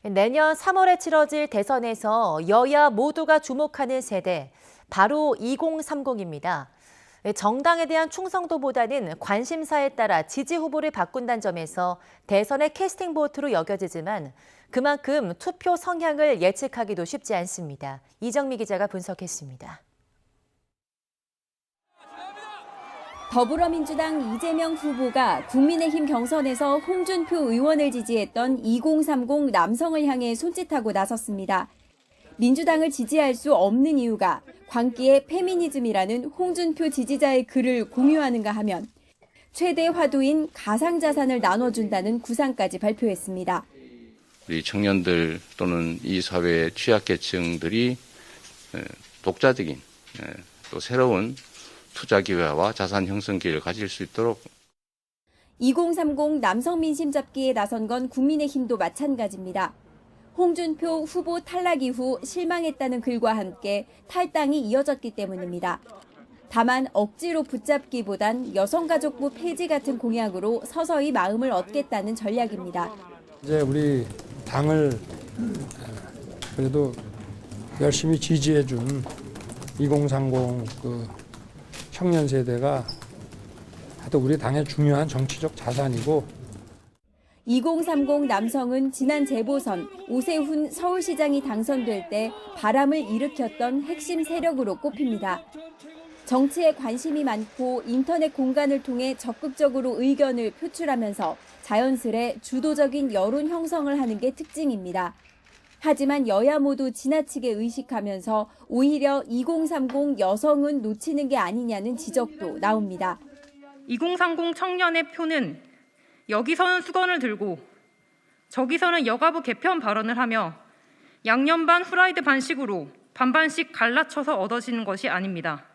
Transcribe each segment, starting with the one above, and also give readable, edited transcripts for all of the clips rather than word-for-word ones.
내년 3월에 치러질 대선에서 여야 모두가 주목하는 세대, 바로 2030입니다. 정당에 대한 충성도보다는 관심사에 따라 지지 후보를 바꾼다는 점에서 대선의 캐스팅 보트로 여겨지지만 그만큼 투표 성향을 예측하기도 쉽지 않습니다. 이정미 기자가 분석했습니다. 더불어민주당 이재명 후보가 국민의힘 경선에서 홍준표 의원을 지지했던 2030 남성을 향해 손짓하고 나섰습니다. 민주당을 지지할 수 없는 이유가 광기의 페미니즘이라는 홍준표 지지자의 글을 공유하는가 하면 최대 화두인 가상자산을 나눠준다는 구상까지 발표했습니다. 우리 청년들 또는 이 사회의 취약계층들이 독자적인 또 새로운 투자 기회와 자산 형성 기회를 가질 수 있도록 2030 남성 민심 잡기에 나선 건 국민의힘도 마찬가지입니다. 홍준표 후보 탈락 이후 실망했다는 글과 함께 탈당이 이어졌기 때문입니다. 다만 억지로 붙잡기보단 여성가족부 폐지 같은 공약으로 서서히 마음을 얻겠다는 전략입니다. 이제 우리 당을 그래도 열심히 지지해준 2030 청년 세대가 하도 우리 당의 중요한 정치적 자산이고 2030 남성은 지난 재보선 오세훈 서울시장이 당선될 때 바람을 일으켰던 핵심 세력으로 꼽힙니다. 정치에 관심이 많고 인터넷 공간을 통해 적극적으로 의견을 표출하면서 자연스레 주도적인 여론 형성을 하는 게 특징입니다. 하지만 여야 모두 지나치게 의식하면서 오히려 2030 여성은 놓치는 게 아니냐는 지적도 나옵니다. 2030 청년의 표는 여기서는 수건을 들고 저기서는 여가부 개편 발언을 하며 양념 반 후라이드 반식으로 반반씩 갈라쳐서 얻어지는 것이 아닙니다.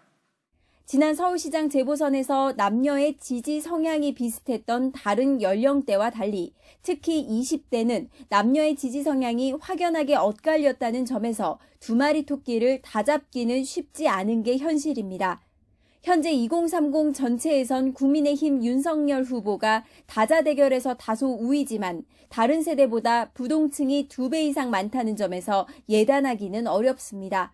지난 서울시장 재보선에서 남녀의 지지 성향이 비슷했던 다른 연령대와 달리 특히 20대는 남녀의 지지 성향이 확연하게 엇갈렸다는 점에서 두 마리 토끼를 다 잡기는 쉽지 않은 게 현실입니다. 현재 2030 전체에선 국민의힘 윤석열 후보가 다자대결에서 다소 우위지만 다른 세대보다 부동층이 2배 이상 많다는 점에서 예단하기는 어렵습니다.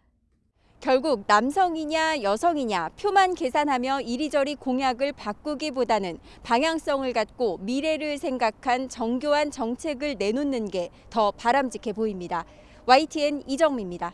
결국 남성이냐 여성이냐 표만 계산하며 이리저리 공약을 바꾸기보다는 방향성을 갖고 미래를 생각한 정교한 정책을 내놓는 게 더 바람직해 보입니다. YTN 이정미입니다.